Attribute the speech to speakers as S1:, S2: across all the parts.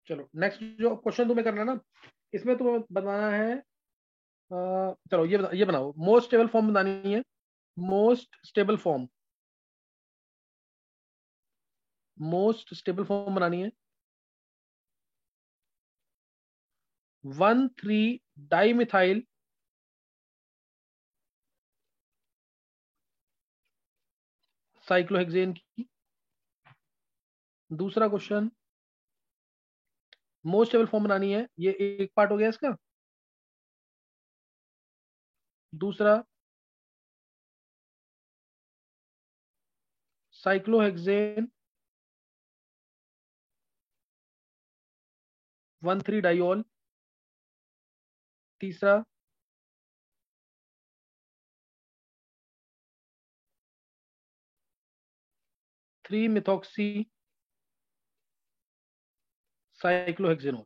S1: चलो नेक्स्ट जो क्वेश्चन तुम्हें करना ना, इसमें तुम्हें बताना है। चलो ये बनाओ, मोस्ट स्टेबल फॉर्म बनानी है। Most stable form, most stable form बनानी है। 1,3 डाइमिथाइल साइक्लोहेक्सेन की। दूसरा क्वेश्चन, मोस्ट स्टेबल फॉर्म बनानी है, ये एक पार्ट हो गया इसका। दूसरा, साइक्लोहेक्सेन 1,3 डाइऑल। तीसरा, 3 मिथॉक्सी साइक्लोहेक्सेनॉल।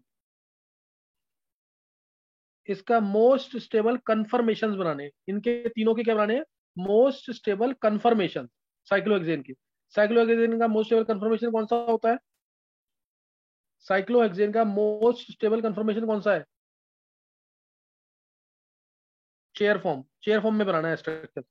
S1: इसका मोस्ट स्टेबल कन्फर्मेशन बनाने हैं। इनके तीनों के क्या बनाने हैं? मोस्ट स्टेबल कन्फर्मेशन साइक्लोहेक्सेन की। साइक्लोहेक्सेन का मोस्ट स्टेबल कन्फर्मेशन कौन सा होता है? साइक्लोहेक्सेन का मोस्ट स्टेबल कन्फर्मेशन कौन सा है? चेयर फॉर्म, चेयर फॉर्म में बनाना है स्ट्रक्चर।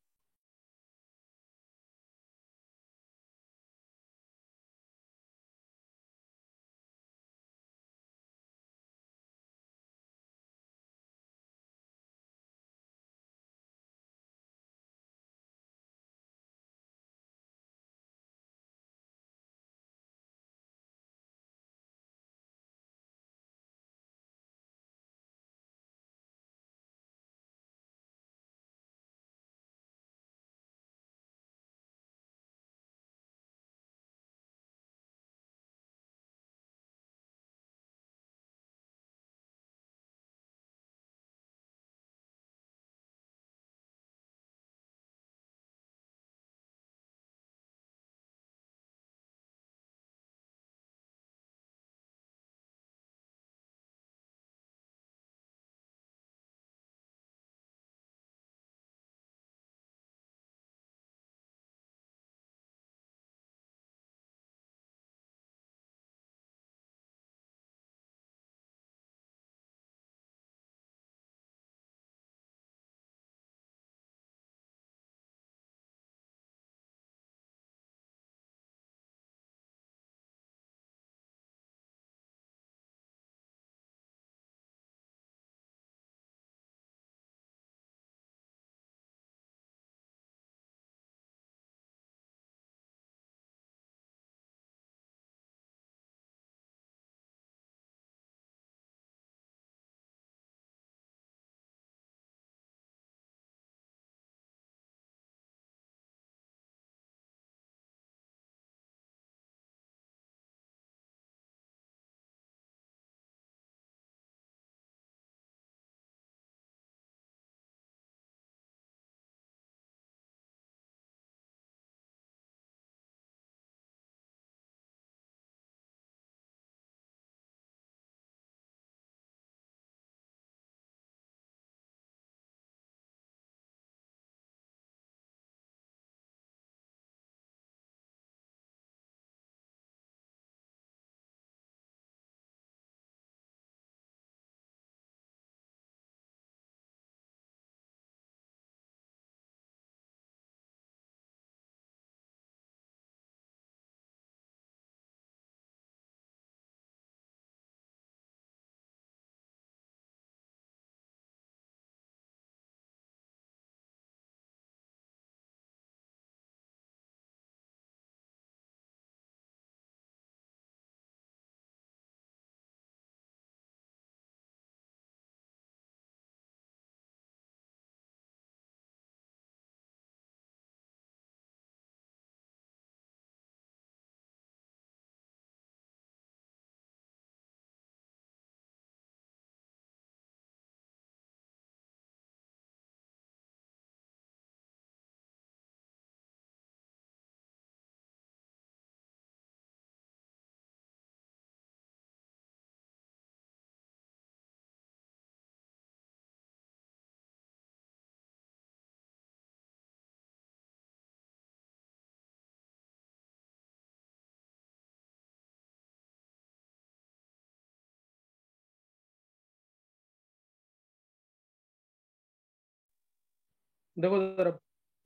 S1: देखो जरा,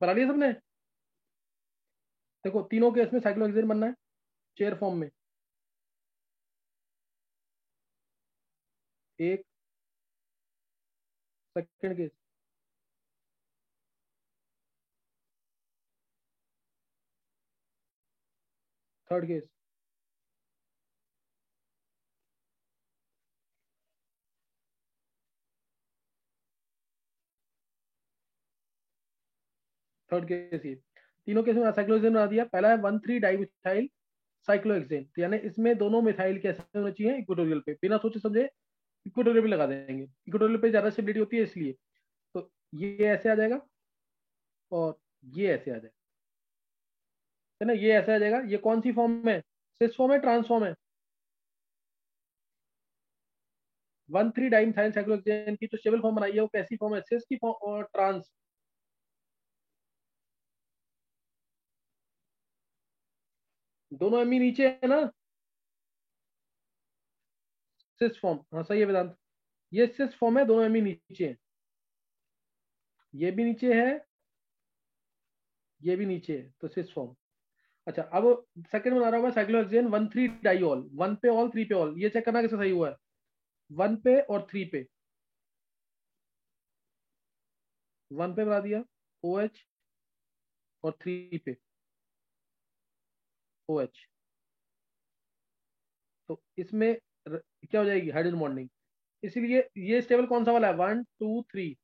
S1: बना लिया सबने? देखो तीनों केस में साइक्लोहेक्सेन बनना है चेयर फॉर्म में। एक, second case, third case, third case ये। तीनों केस में साइक्लोहेक्सेन बना दिया। पहला है 1,3-डाइमिथाइल साइक्लोहेक्सेन, तो यानी इसमें दोनों मिथाइल कैसे होने चाहिए, इक्वेटोरियल पे, बिना सोचे समझे इक्वेटोरियल पे लगा देंगे। इक्वेटोरियल पे ज्यादा स्टेबिलिटी होती है इसलिए। तो ये ऐसे आ जाएगा और ये ऐसे आ जाएगा, है ना, ये ऐसे आ जाएगा। ये कौन सी फॉर्म में, सिस फॉर्म है, ट्रांस फॉर्म है? 1,3-डाइमिथाइल साइक्लोहेक्सेन की जो स्टेबल फॉर्म बनाई है वो कैसी फॉर्म है, सिस की फॉर्म और ट्रांस? दोनों एमी नीचे है ना, सिस फॉर्म, हाँ सही है वेदांत। ये सिस फॉर्म है, दोनों एमी नीचे है, ये भी नीचे है, ये भी नीचे है, तो सिस फॉर्म। अच्छा, अब सेकंड बना रहा हूँ मैं साइक्लोहेक्सेन 1,3-डाइऑल, 1 पे ऑल 3 पे ऑल। ये चेक करना कैसे सही हुआ है, 1 पे और 3 पे। 1 पे बना दिया ओ एच, और 3 पे ओ एच। तो इसमें क्या हो जाएगी, हाइड्रोजन बॉन्डिंग। इसीलिए ये स्टेबल कौन सा वाला है, 1 2 3,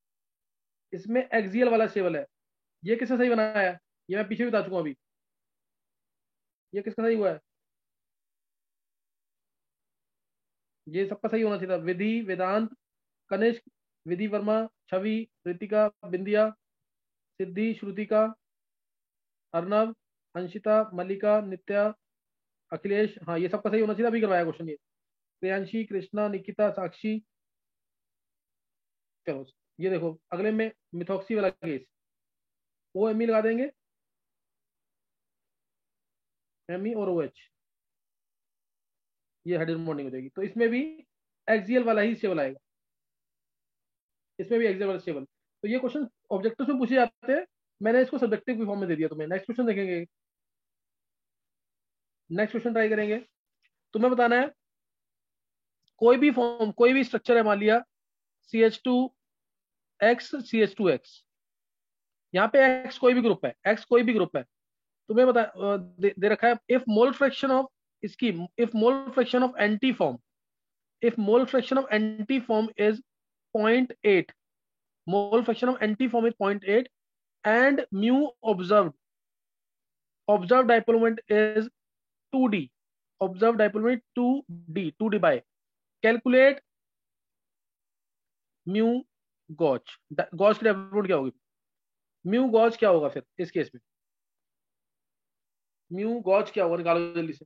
S1: इसमें एक्सियल वाला स्टेबल है। ये किसने सही बनाया है, ये मैं पीछे भी बता चुका हूं अभी। ये किसका सही हुआ है, ये सबका सही होना चाहिए था। विधि, वेदांत, कनिष्क, विधि वर्मा, छवि, रितिका, बिंदिया, सिद्धि, श्रुतिका, अर्नव, अंशिता, मल्लिका, नित्या, अखिलेश, हाँ ये सबका सही होना चाहिए, अभी करवाया क्वेश्चन ये। प्रियांशी, कृष्णा, निकिता, साक्षी। चलो, ये देखो अगले में मिथॉक्सी वाला केस, ओ एम ई लगा देंगे, एम ई और ओ एच, ये हाइड्रोजन बॉन्डिंग हो जाएगी। तो इसमें भी एक्सियल वाला ही स्टेबल आएगा, इसमें भी एक्सियल वाला स्टेबल। तो ये क्वेश्चन ऑब्जेक्टिव में पूछे जाते हैं, मैंने इसको सब्जेक्टिव फॉर्म में दे दिया तुम्हें। नेक्स्ट क्वेश्चन देखेंगे, नेक्स्ट क्वेश्चन ट्राई करेंगे। तुम्हें बताना है कोई भी फॉर्म, कोई भी स्ट्रक्चर है, मान लिया CH2X, CH2X, यहाँ पे एक्स कोई भी ग्रुप है, एक्स कोई भी ग्रुप है। तुम्हें बता दे रखा है, इफ मोल फ्रैक्शन ऑफ इसकी, if mole fraction of anti form, if mole fraction of anti form is 0.8, mole fraction of anti form is 0.8, and mu observed dipole moment is 2d, observed dipole moment 2d by, calculate mu gauge, gauge की dipole moment क्या होगी, mu gauge क्या होगा फिर इस case में, mu gauge क्या होगा, निकालो जल्दी से।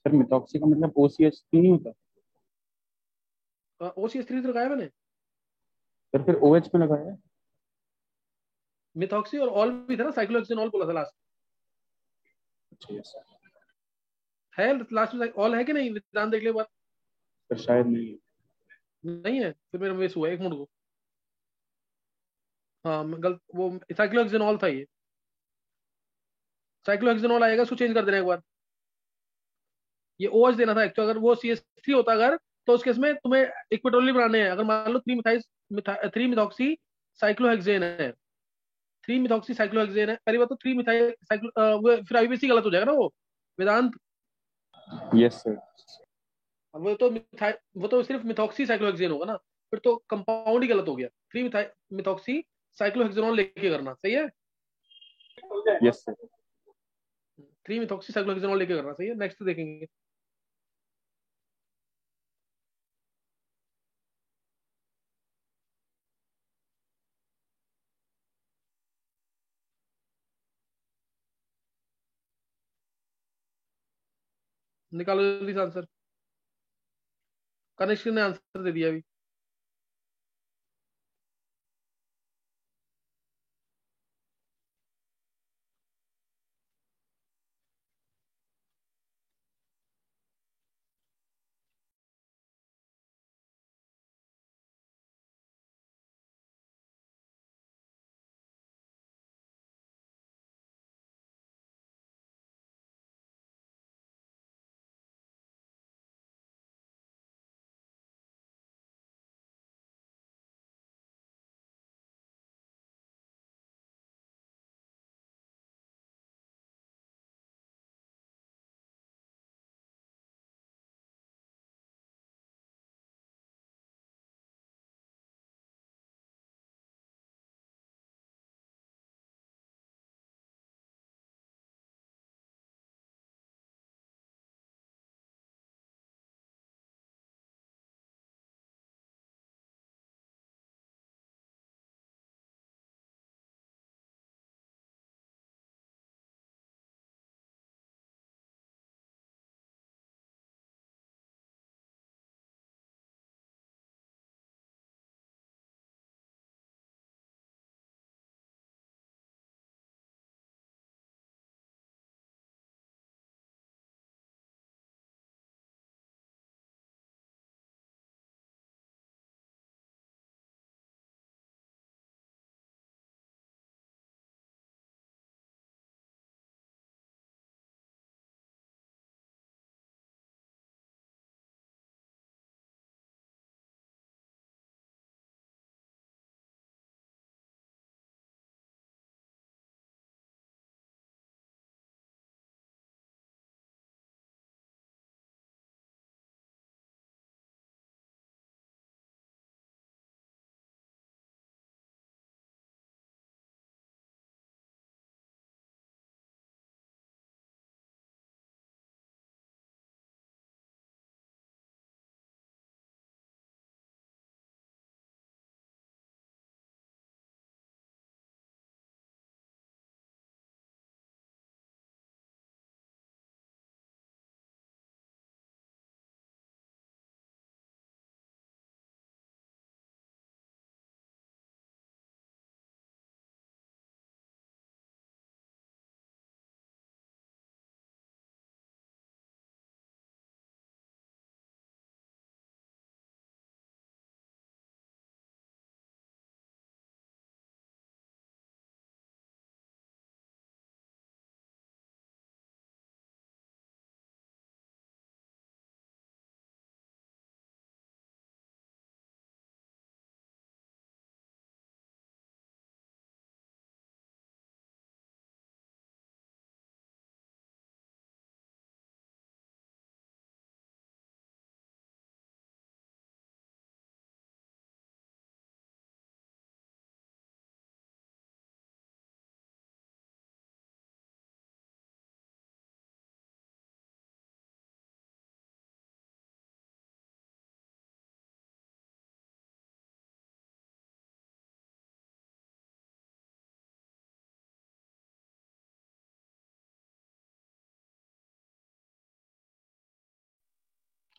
S2: सर मिथॉक्सी का मतलब OCH3 नहीं होता?
S1: OCH3 तो लगाया मैंने,
S2: सर फिर OH में लगाया है।
S1: मिथॉक्सी और ऑल भी था ना, साइक्लोहेक्सेन ऑल बोला था लास्ट,
S2: अच्छा यस सर।
S1: है लास्ट में ऑल है कि नहीं, ध्यान देख ले बात।
S2: सर शायद नहीं।
S1: नहीं है, फिर मेरा मिस हुआ, एक मिनट को। हाँ गलत, वो साइक्लोहेक्सेनॉल था ये, साइक्लोहेक्सेनॉल आएगा, उसको चेंज कर देना एक बार। ये OH देना था एक्चुअली, अगर वो CH3 होता अगर, तो उस केस में तुम्हें इक्विटोरियल बनाने हैं। अगर मान लो 3 मिथॉक्सी साइक्लोहेक्सेन है, 3 मिथॉक्सी साइक्लोहेक्सेन है, पहली बात तो 3 मिथाइल साइक्लो, फिर IUPAC गलत हो जाएगा ना वो, वेदांत।
S2: Yes sir.
S1: वो तो सिर्फ मिथॉक्सी साइक्लोहेक्सेन होगा ना, फिर तो कंपाउंड ही गलत हो गया। 3 मिथॉक्सी साइक्लोहेक्सेनॉल लेके करना सही है,
S2: यस सर।
S1: 3 मिथॉक्सी साइक्लोहेक्सेनॉल लेके करना सही है। नेक्स्ट देखेंगे, निकालो जल्दी से आंसर। कनिष्क ने आंसर दे दिया अभी।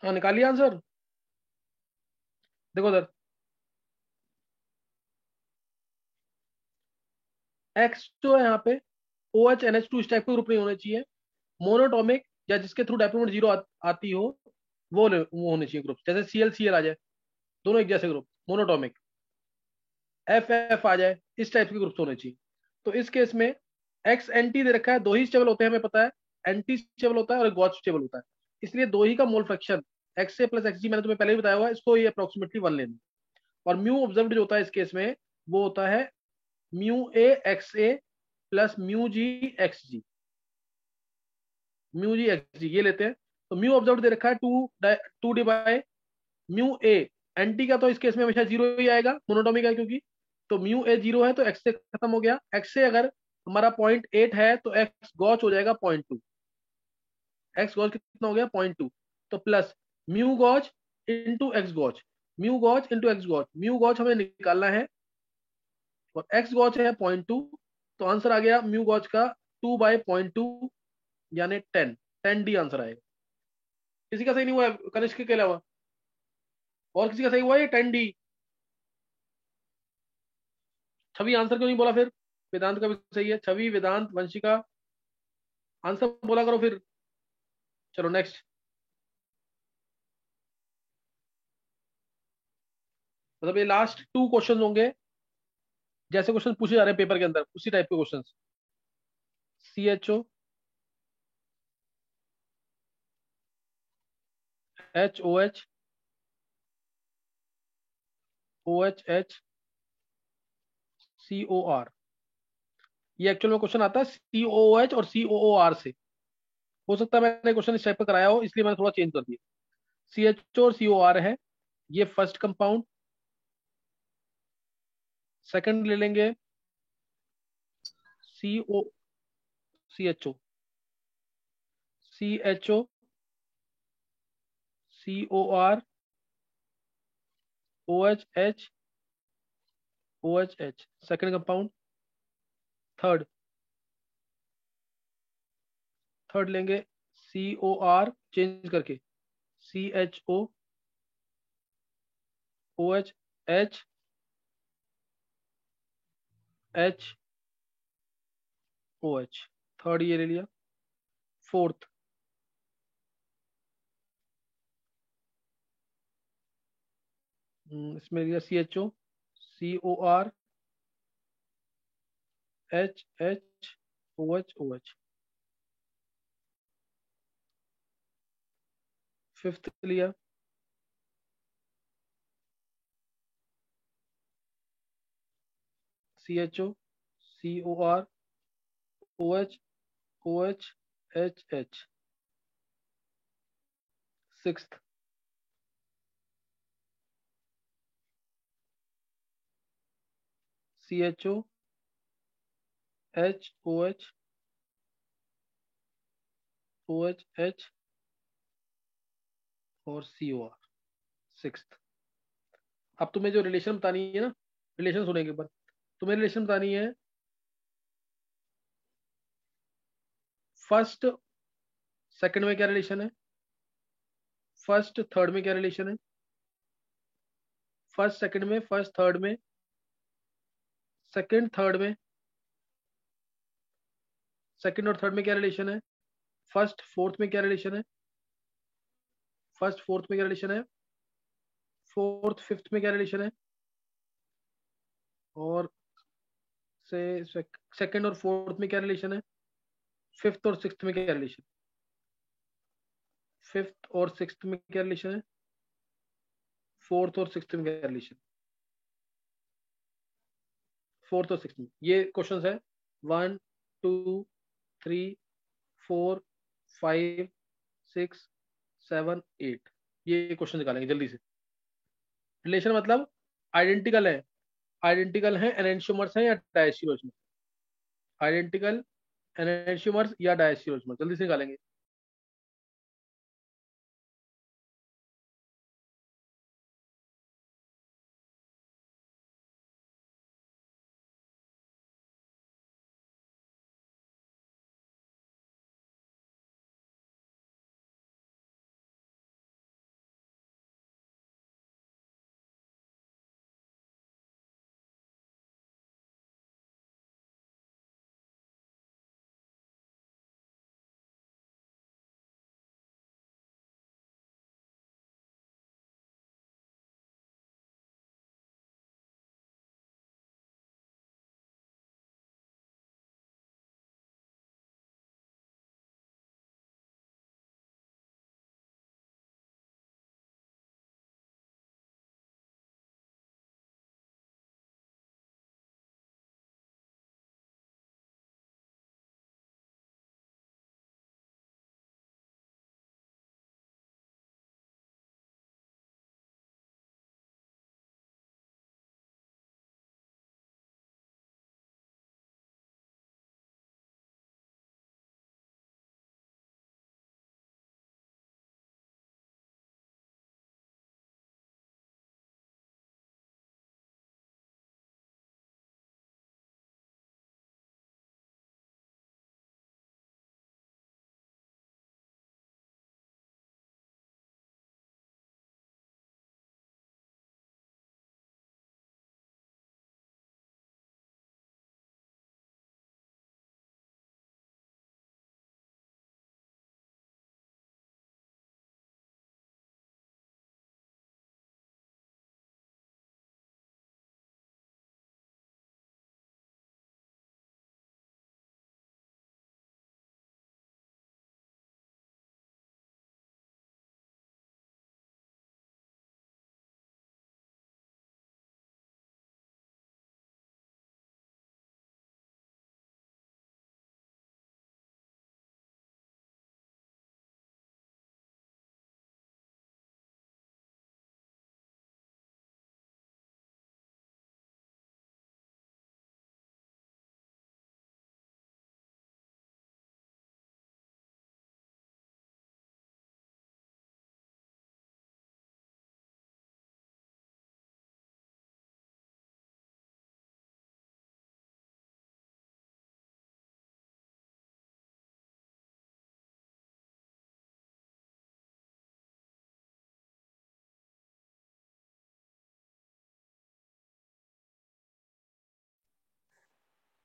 S1: हाँ निकालिए आंसर। देखो उधर, एक्स जो है यहाँ पे O H N H two इस टाइप के ग्रुप नहीं होने चाहिए। मोनोटॉमिक या जिसके थ्रू डायप्रोमेट जीरो आती हो, वो होने चाहिए ग्रुप, जैसे सी एल आ जाए, दोनों एक जैसे ग्रुप मोनोटॉमिक। एफ एफ आ जाए, इस टाइप के ग्रुप्स होने चाहिए। तो इस केस में एक्स एंटी दे रखा है, दो ही स्टेबल होते हैं हमें पता है, एंटी स्टेबल होता है और गॉड स्टेबल होता है। इसलिए दो ही का मोल फ्रैक्शन एक्स ए प्लस एक्स जी, मैंने तुम्हें पहले ही बताया हुआ है, इसको ये अप्रोक्सीमेटली वन लेना। और म्यू ऑब्जर्व्ड जो होता है इस केस में, वो होता है mu A plus mu G X G. Mu G X G ये लेते हैं। तो म्यू ऑब्जर्व दे रखा है two D by mu A. Anti का तो इस केस में हमेशा जीरो ही आएगा, मोनोटॉमिक है क्योंकि। तो म्यू ए जीरो है तो एक्स से खत्म हो गया। एक्स से अगर हमारा 0.8 है तो एक्स गॉच हो जाएगा 0.2। एक्स गॉच कितना हो गया 0.2। तो plus mu gauche into X gauche, mu gauche into X gauche, mu gauche हमें निकालना है और एक्स गॉच है 0.2। तो आंसर आ गया म्यू गॉच का 2/0.2 यानी 10। 10 डी आंसर आएगा। किसी का सही नहीं हुआ है कनिष्क के अलावा? और किसी का सही हुआ है 10 डी? छवि आंसर क्यों नहीं बोला फिर? वेदांत का भी सही है, छवि वेदांत वंशिका आंसर बोला करो फिर। चलो नेक्स्ट। मतलब ये लास्ट टू क्वेश्चन होंगे, जैसे क्वेश्चन पूछे जा रहे हैं पेपर के अंदर उसी टाइप के question. C H O H O H H C O R, ये एक्चुअल में क्वेश्चन आता है सी ओ एच और सी ओ आर से। हो सकता है मैंने क्वेश्चन इस टाइप का कराया हो, इसलिए मैंने थोड़ा चेंज कर दिया। सी एच और सी ओ आर है, ये फर्स्ट कंपाउंड। सेकंड ले लेंगे C O C H O, C H O C O R O H H O H H, second compound. Third, third लेंगे सी ओ आर चेंज करके C H O H H H O H, third ये ले लिया। Fourth, इसमें लिया C H O R H H O H. Fifth लिया C H C O R O H O H H H. Sixth, C H H O H H और सी O are, sixth. अब तुम्हें जो relation बतानी है ना, relation सुनेंगे पर तुम्हें रिलेशन बतानी है। फर्स्ट सेकंड में क्या रिलेशन है, फर्स्ट थर्ड में क्या रिलेशन है, फर्स्ट सेकंड में, फर्स्ट थर्ड में, सेकंड थर्ड में, सेकंड और थर्ड में क्या रिलेशन है, फर्स्ट फोर्थ में क्या रिलेशन है, फर्स्ट फोर्थ में क्या रिलेशन है, फोर्थ फिफ्थ में क्या रिलेशन है, और से सेकंड और फोर्थ में क्या रिलेशन है, फिफ्थ और सिक्स्थ में क्या रिलेशन, फिफ्थ और सिक्स्थ में क्या रिलेशन है, फोर्थ और सिक्स्थ में क्या रिलेशन, फोर्थ और सिक्स्थ में। ये क्वेश्चन है 1 2 3 4 5 6 7 8, ये क्वेश्चन निकालेंगे जल्दी से। रिलेशन मतलब आइडेंटिकल है, आइडेंटिकल है एनेंशियोमर्स हैं या डायस्टिरोमर्स, आइडेंटिकल एनेंशियोमर्स या डायस्टिरोमर्स, जल्दी से निकालेंगे।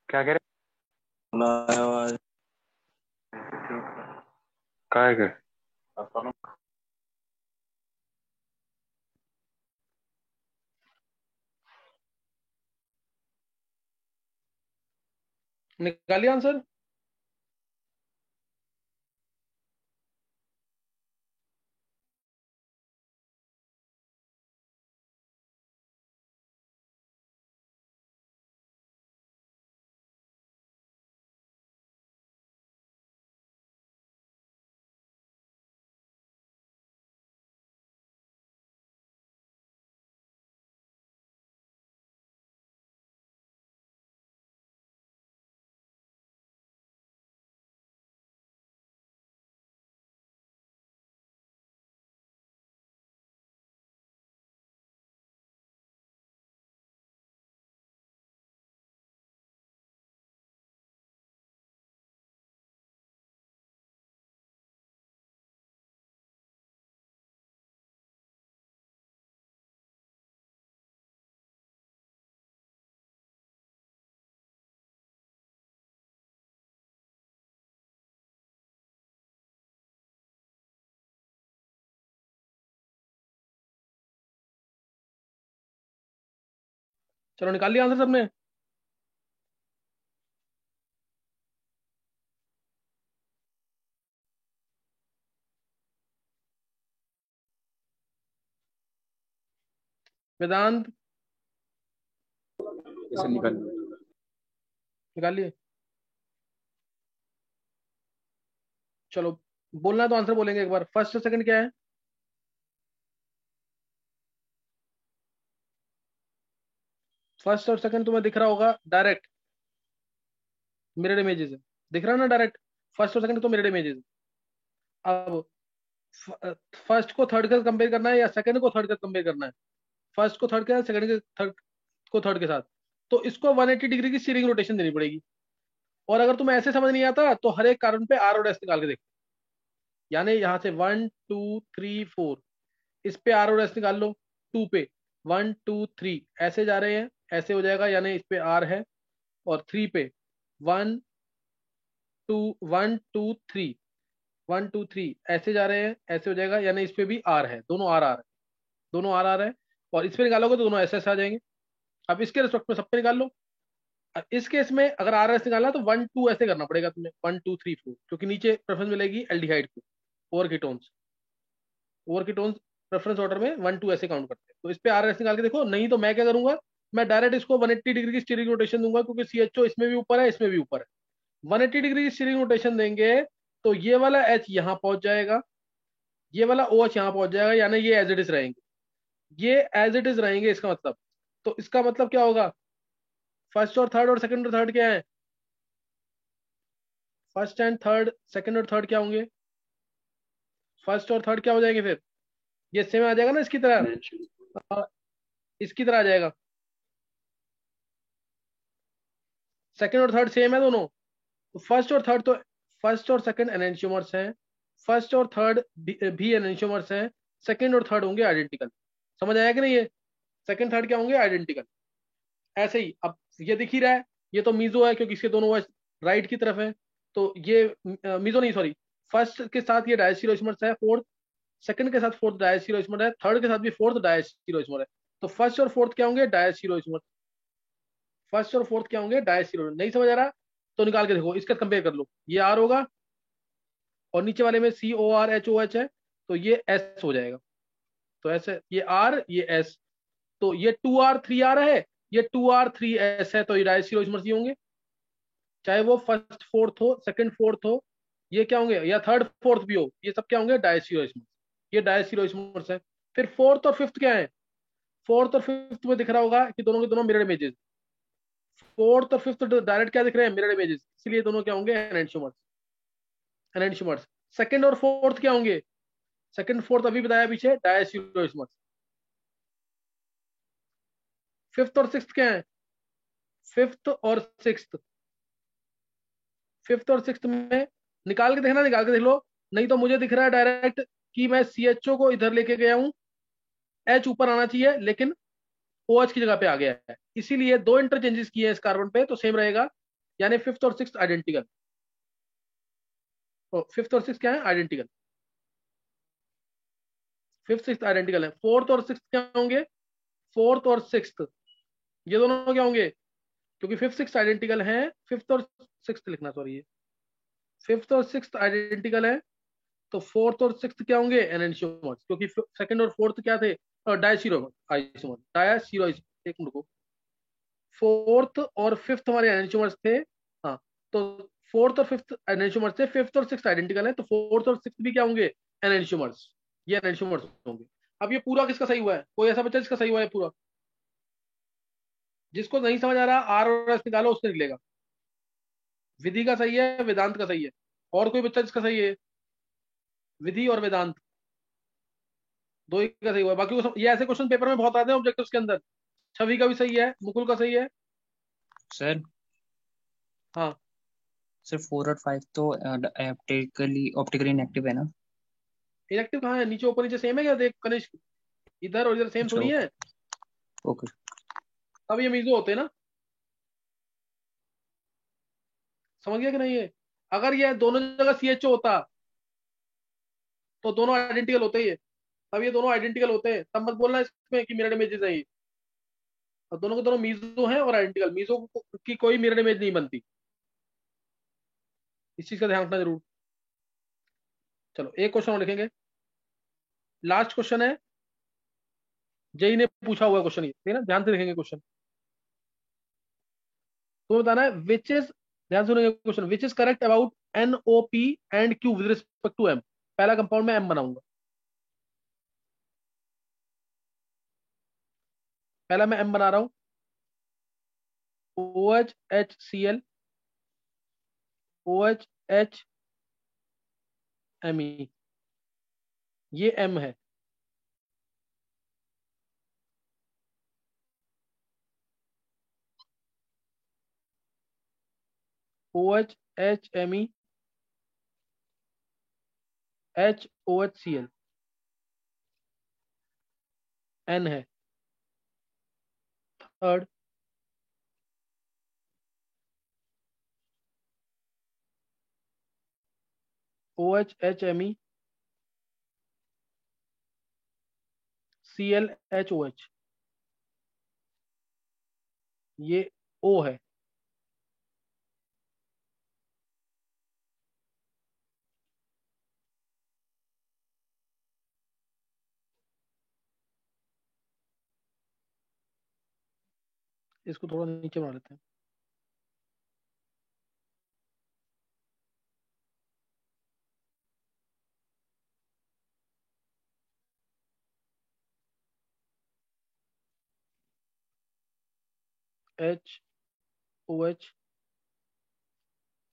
S2: क्या कह रहे? काय कर
S1: निकालिए आंसर। चलो निकाल लिया आंसर सबने। वेदांत
S2: इसे निकल।
S1: निकाल लिए। चलो बोलना है तो आंसर बोलेंगे एक बार। फर्स्ट और सेकंड क्या है? फर्स्ट और सेकंड तुम्हें दिख रहा होगा डायरेक्ट, मिरर इमेजेस है। दिख रहा है ना डायरेक्ट? फर्स्ट और सेकंड तो मिरर इमेजेस है। अब फर्स्ट को थर्ड के कंपेयर करना है या सेकंड को थर्ड के कंपेयर करना है? फर्स्ट को थर्ड के साथ, सेकंड के थर्ड को थर्ड के साथ। तो इसको 180 डिग्री की स्टीयरिंग रोटेशन देनी पड़ेगी। और अगर तुम्हें ऐसे समझ नहीं आता तो हर एक कार्बन पे आर और एस निकाल के देखो। यानी यहाँ से 1 2 3 4, इस पे आर और एस निकाल लो। 2 पे 1 2 3 ऐसे जा रहे हैं, ऐसे हो जाएगा, यानी इस पे आर है। और 3 पे 1 2 1 2 3, 1 2 3 ऐसे जा रहे हैं, ऐसे हो जाएगा, यानी इस पे भी आर है। दोनों आर आर है, दोनों आर आर है। और इस पे निकालोगे तो दोनों ऐसे ऐसे आ जाएंगे। अब इसके रिस्पेक्ट में सब पे निकाल लो। अब इस केस में अगर आर एस निकालना तो 1 2 ऐसे करना पड़ेगा तुम्हें, 1 2 3 4, क्योंकि नीचे प्रेफरेंस मिलेगी एल्डिहाइड को। Over ketones, over ketones preference order में 1 2 ऐसे काउंट करते हैं। तो इस पे आर एस निकाल के देखो। नहीं तो मैं क्या करूंगा, मैं डायरेक्ट इसको 180 डिग्री की स्टीयरिंग रोटेशन दूंगा, क्योंकि सीएचओ इसमें भी ऊपर है, इसमें भी ऊपर है। 180 डिग्री की स्टीयरिंग रोटेशन देंगे तो ये वाला एच यहाँ पहुंच जाएगा, ये वाला ओ एच यहाँ पहुंच जाएगा, यानी ये एज इट इज रहेंगे, ये एज इट इज रहेंगे इसका मतलब। तो इसका मतलब क्या होगा? फर्स्ट और थर्ड और सेकंड और थर्ड क्या है? फर्स्ट एंड थर्ड, सेकंड और थर्ड क्या होंगे? फर्स्ट और थर्ड क्या हो जाएंगे फिर? ये सेम आ जाएगा ना इसकी तरह, इसकी तरह आ जाएगा। सेकंड और थर्ड सेम है दोनों। तो फर्स्ट और थर्ड तो, फर्स्ट और सेकंड एनेंशियोमर्स हैं, फर्स्ट और थर्ड भी एनेंशियोमर्स हैं। सेकंड और थर्ड होंगे आइडेंटिकल। समझ आया कि नहीं? ये सेकंड थर्ड क्या होंगे? आइडेंटिकल। ऐसे ही अब ये दिख ही रहा है, ये तो मीजो है क्योंकि इसके दोनों राइट की तरफ है। तो ये मीजो नहीं, सॉरी, फर्स्ट के साथ ये डायस्टीरियोइसोमर्स है, फोर्थ, सेकंड के साथ फोर्थ डायस्टीरियोइसोमर है, थर्ड के साथ भी फोर्थ डायस्टीरियोइसोमर है। तो फर्स्ट और फोर्थ क्या होंगे? डायस्टीरियोइसोमर। फर्स्ट और फोर्थ क्या होंगे? डायस्टीरियो। नहीं समझ आ रहा तो निकाल के देखो, इसका कंपेयर कर लो। ये आर होगा और नीचे वाले में C O R H O H है, तो ये एस हो जाएगा। तो ऐसे ये आर, ये एस। तो ये 2 R 3 R है, ये 2 R 3 S है, तो ये डायस्टीरियोइसोमर्स ही होंगे। चाहे वो फर्स्ट फोर्थ हो, सेकंड फोर्थ हो, ये क्या होंगे, या थर्ड फोर्थ भी हो, ये सब क्या होंगे? डायस्टीरियोइसोमर्स। ये डायस्टीरियोइसोमर्स है। फिर फोर्थ और फिफ्थ क्या है? फोर्थ और फिफ्थ में दिख रहा होगा कि दोनों के दोनों मिरर इमेजेस। फोर्थ और फिफ्थ डायरेक्ट क्या दिख रहे हैं? मिरर इमेजेस, इसलिए दोनों क्या होंगे? एनेंटियोमर्स। एनेंटियोमर्स। सेकंड और फोर्थ क्या होंगे? सेकंड फोर्थ अभी बताया पीछे, डायस्टीरियोइसोमर्स। फिफ्थ और सिक्स्थ क्या है? फिफ्थ और सिक्स्थ, फिफ्थ और सिक्स्थ में निकाल के देखना, निकाल के देख लो। नहीं तो मुझे दिख रहा है डायरेक्ट कि मैं सीएचओ को इधर लेके गया हूं, एच ऊपर आना चाहिए, लेकिन ओ एच की जगह पे आ गया है। इसीलिए दो इंटरचेंजेस किए हैं इस कार्बन पे, तो सेम रहेगा। यानी फिफ्थ और सिक्स आइडेंटिकल। फिफ्थ और सिक्स क्या है? आइडेंटिकल। फिफ्थ सिक्स आइडेंटिकल है। फोर्थ और सिक्स क्या होंगे? फोर्थ और सिक्स ये दोनों क्या होंगे? क्योंकि फिफ्थ सिक्स आइडेंटिकल है, फिफ्थ और सिक्स लिखना, सॉरी, ये फिफ्थ और सिक्स आइडेंटिकल है, तो फोर्थ और सिक्स क्या होंगे? एनेंशियोमर्स, क्योंकि सेकंड और फोर्थ क्या थे? डायशीरो आइसोमर, डायशीरो आइसोमर। एक मिनट को, फोर्थ और फिफ्थ हमारे एनेंशियोमर्स थे। हाँ, तो फोर्थ और फिफ्थ एनेंशियोमर्स थे, फिफ्थ और सिक्स आइडेंटिकल है, तो फोर्थ और सिक्स भी क्या होंगे? एनेंशियोमर्स। ये एनेंशियोमर्स होंगे। अब ये पूरा किसका सही हुआ है? कोई ऐसा बच्चा जिसका सही हुआ है पूरा? जिसको नहीं समझ आ रहा, आर और एस निकालो, उससे निकलेगा। विधि का सही है, वेदांत का सही है। और कोई बच्चा जिसका सही है? विधि और वेदांत दो ही का सही हुआ है, बाकी को ये ऐसे क्वेश्चन पेपर में बहुत आते हैं ऑब्जेक्टिव्स के अंदर। छवि का भी सही है, मुकुल का सही है।
S3: सर
S1: हाँ,
S3: सर 4 और 5 तो ऑप्टिकली इनएक्टिव है ना?
S1: इलेक्टिव कहाँ है? नीचे ऊपर नीचे सेम है क्या? देख कनिष्क, इधर और इधर सेम
S3: अच्छा
S1: थोड़ी है।
S3: ओके।
S1: अब ये मीजो होते हैं ना, समझ गया कि नहीं? ये अगर ये दोनों जगह सी एच ओ होता तो दोनों आइडेंटिकल होते ही है। अब ये दोनों आइडेंटिकल होते हैं, तब मत बोलना इसमें कि मिरर इमेजेस है ये। और दोनों के दोनों मीजो हैं और आइडेंटिकल, मीजो की कोई मिरर इमेज नहीं बनती। इस चीज का ध्यान रखना जरूर। चलो एक क्वेश्चन और लिखेंगे, लास्ट क्वेश्चन है, जेई ने पूछा हुआ क्वेश्चन, ये ठीक है ना, ध्यान से लिखेंगे क्वेश्चन। तो बताना है विच इज, ध्यान सुनेंगे question, which is correct about N O P and Q with respect to M. पहला कंपाउंड में एम बनाऊंगा, पहला मैं एम बना रहा हूं। O H H C L, O H H M E, ये एम है। O H H M E, H O H C L, N है। Third, O H H M E, C L H O H, ये O है। इसको थोड़ा नीचे बना लेते हैं। H O H,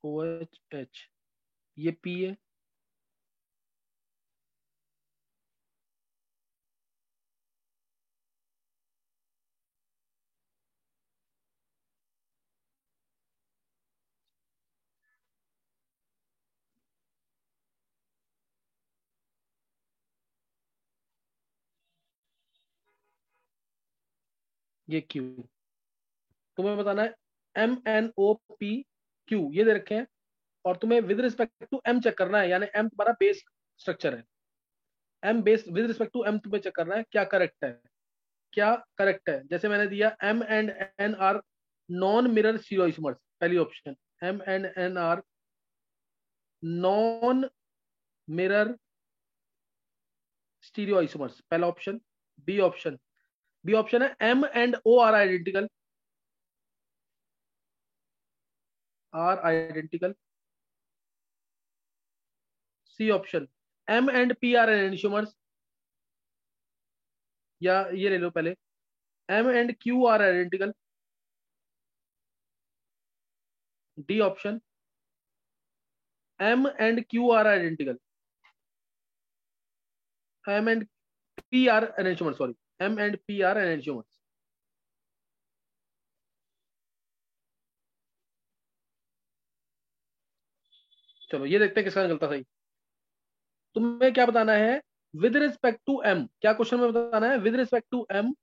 S1: O H H, ये पी है। ये क्यू। तुम्हें बताना है M N O P Q, ये दे रखे हैं, और तुम्हें with respect to M check करना है, यानी एम तुम्हारा बेस स्ट्रक्चर है। M base with respect to M तुम्हें चेक करना है क्या करेक्ट है। क्या करेक्ट है? जैसे मैंने दिया M and N are non mirror stereoisomers, पहली option. M and N are non mirror stereoisomers, पहला option. B option, B option है M and O are identical, are identical. C option, M and P are enantiomers, या ये ले लो पहले, M and Q are identical. D option, M and Q are identical, M and P are enantiomers, sorry, M and P are enantiomers. चलो ये देखते हैं किसका निकलता सही। तुम्हें क्या बताना है? विद रिस्पेक्ट टू एम, क्या क्वेश्चन में बताना है? With respect to M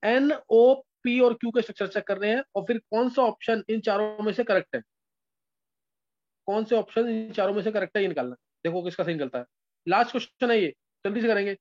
S1: N O P और क्यू के स्ट्रक्चर चेक करने हैं और फिर कौन सा ऑप्शन इन चारों में से करेक्ट है, कौन से ऑप्शन इन चारों में से करेक्ट है ये निकालना है। देखो किसका सही निकलता है। लास्ट क्वेश्चन है ये, जल्दी से करेंगे।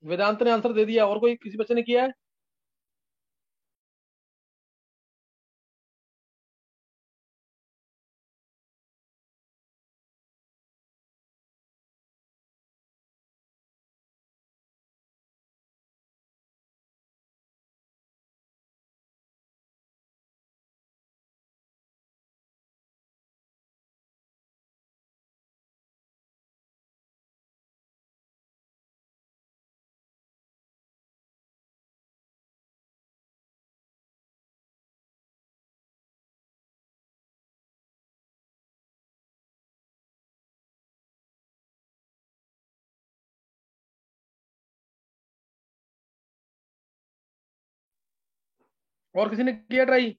S1: वेदांत ने आंसर दे दिया, और कोई किसी बच्चे ने किया है? और किसी ने किया ट्राई?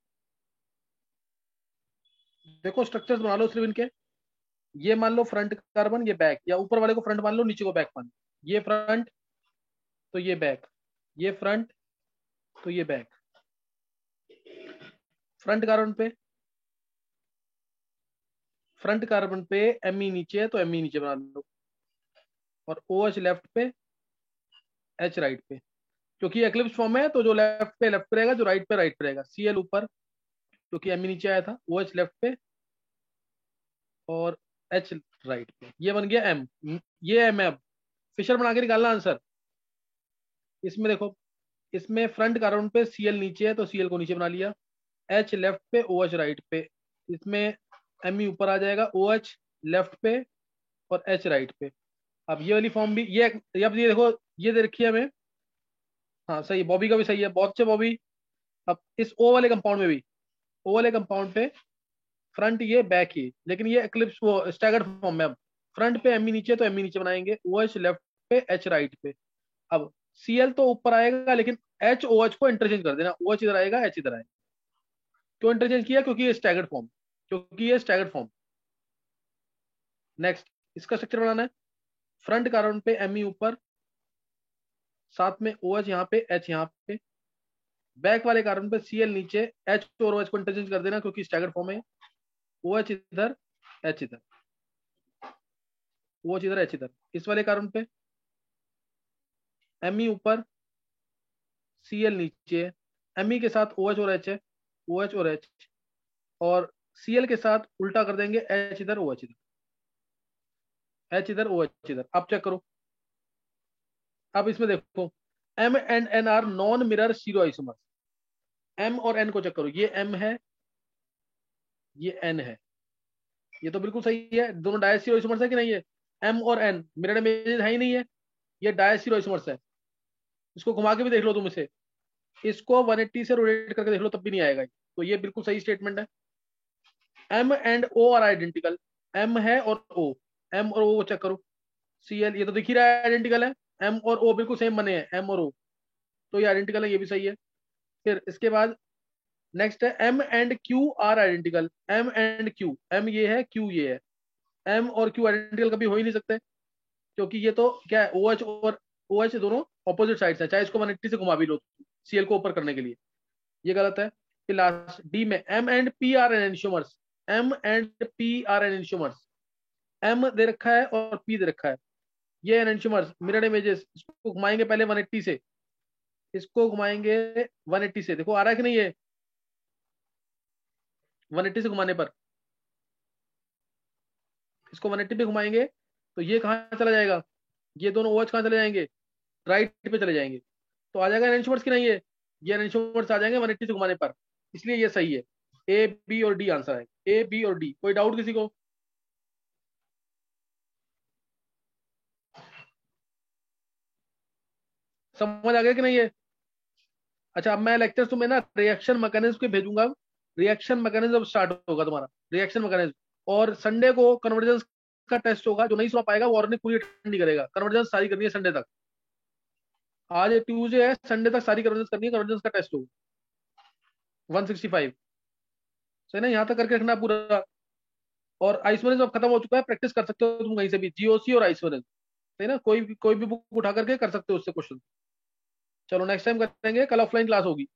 S1: देखो स्ट्रक्चर्स बना लो सिर्फ इनके। ये मान लो फ्रंट कार्बन, ये बैक, या ऊपर वाले को फ्रंट मान लो, नीचे को बैक मान लो। ये फ्रंट तो ये बैक, ये फ्रंट तो ये बैक। फ्रंट कार्बन पे, फ्रंट कार्बन पे एमई नीचे है तो एमई नीचे बना लो, और ओ एच लेफ्ट पे, एच राइट पे। क्योंकि एक्लिप्स फॉर्म है तो जो लेफ्ट पे रहेगा, जो राइट पे रहेगा। सी एल ऊपर क्योंकि एमई नीचे आया था, ओ एच लेफ्ट पे और एच राइट पे। ये बन गया एम, ये एम है। अब फिशर बना के निकालना आंसर। इसमें देखो, इसमें फ्रंट कार्बन पे सी एल नीचे है तो सी एल को नीचे बना लिया, एच लेफ्ट पे, ओ एच राइट पे। इसमें एम ई ऊपर आ जाएगा, ओ एच लेफ्ट पे और एच राइट पे। अब ये वाली फॉर्म भी ये, अब ये देखो, ये दे रखी है हमें। हाँ सही, बॉबी का भी सही है, बहुत अच्छे बॉबी। अब इस ओ वाले कंपाउंड में भी, ओ वाले कंपाउंड पे फ्रंट ये बैक ही, लेकिन ये एक्लिप्स वो स्टैगर्ड फॉर्म में। अब फ्रंट पे एम ई नीचे तो एम ई नीचे बनाएंगे, ओ एच लेफ्ट पे, एच राइट पे। अब सी एल तो ऊपर आएगा लेकिन एच ओ एच को इंटरचेंज कर देना, ओ एच इधर आएगा, एच इधर आएगा। क्यों इंटरचेंज किया? क्योंकि ये स्टैगर्ड फॉर्म, क्योंकि ये स्टैगर्ड फॉर्म। नेक्स्ट इसका स्ट्रक्चर बनाना है। फ्रंट कार्बन पे एम ऊपर, साथ में ओ एच यहाँ पे, एच यहाँ पे। बैक वाले कार्बन पे सी एल नीचे, एच और ओ एच को इंटरचेंज कर देना क्योंकि स्टैगर्ड फॉर्म है। ओ एच इधर, एच इधर, ओ एच इधर, एच इधर। इस वाले कार्बन पे एम ऊपर, सी एल नीचे, एम के साथ ओ एच और एच है, ओ एच और एच। और सी एल के साथ उल्टा कर देंगे, एच इधर, ओ एच इधर, एच इधर, ओ एच इधर। अब चेक करो। अब इसमें देखो, M and N are non mirror stereo isomers. M और एन को चेक करो, ये एम है, ये एन है, ये तो बिल्कुल सही है। दोनों डायस्टीरियो आइसोमर्स है कि नहीं है? एम और एन मिरर इमेजेस है ही नहीं है, ये डायस्टीरियो आइसोमर्स है। इसको घुमा के भी देख लो तुम इसे, इसको 180 से रोटेट करके देख लो तब भी नहीं आएगा। तो ये बिल्कुल सही स्टेटमेंट है। M and O are identical, M है और ओ, एम और ओ चेक करो। सी एल, ये तो दिख ही रहा है आइडेंटिकल है, एम और ओ बिल्कुल सेम बने हैं, एम और ओ, तो ये आइडेंटिकल है, ये भी सही है। फिर इसके बाद नेक्स्ट है M and Q are identical. M and Q, M ये है, क्यू ये है। एम और क्यू आइडेंटिकल कभी हो ही नहीं सकते, क्योंकि ये तो क्या है, ओ एच और ओ एच दोनों ऑपोजिट साइड्स हैं, चाहे इसको 180 से घुमा भी लो सीएल को ऊपर करने के लिए, ये गलत है। फिर लास्ट डी में M and P are enantiomers. M and P are enantiomers, M दे रखा है और पी दे रखा है, ये एनेंशियोमर्स मिरर इमेजेस। इसको घुमाएंगे पहले 180 से, इसको घुमाएंगे 180 से, देखो आ रहा है कि नहीं ये 180 से घुमाने पर। इसको 180 पे घुमाएंगे तो ये कहाँ चला जाएगा, ये दोनों ओएच कहाँ चले जाएंगे, राइट पे चले जाएंगे। तो आ जाएगा एनेंशियोमर्स की नहीं है, ये एनेंशियोमर्स आ जाएंगे 180 से घुमाने पर, इसलिए ये सही है। ए बी और डी आंसर है, ए बी और डी। कोई डाउट किसी को? समझ आ गया कि नहीं है? अच्छा, अब मैं लेक्चर तुम्हें ना रिएक्शन मैकेनिज्म के भेजूंगा। रिएक्शन मैकेनिज्म स्टार्ट होगा तुम्हारा, रिएक्शन मैकेनिज्म। और संडे को कन्वर्जेंस का टेस्ट होगा, जो नहीं सुना पाएगा वो और पूरी अटेंड नहीं करेगा। कन्वर्जेंस सारी करनी है संडे तक, आज ट्यूसडे है, संडे तक सारी कन्वर्जेंस करनी है। कन्वर्जेंस का टेस्ट होगा 165, सही ना? यहाँ तक करके रखना पूरा। और आइसोमेरिज्म अब खत्म हो चुका है, प्रैक्टिस कर सकते हो तुम कहीं से भी, जीओसी और आइसोमेरिज्म, सही ना? कोई भी बुक उठा करके कर सकते हो उससे क्वेश्चन। चलो नेक्स्ट टाइम करेंगे, कल ऑफलाइन क्लास होगी।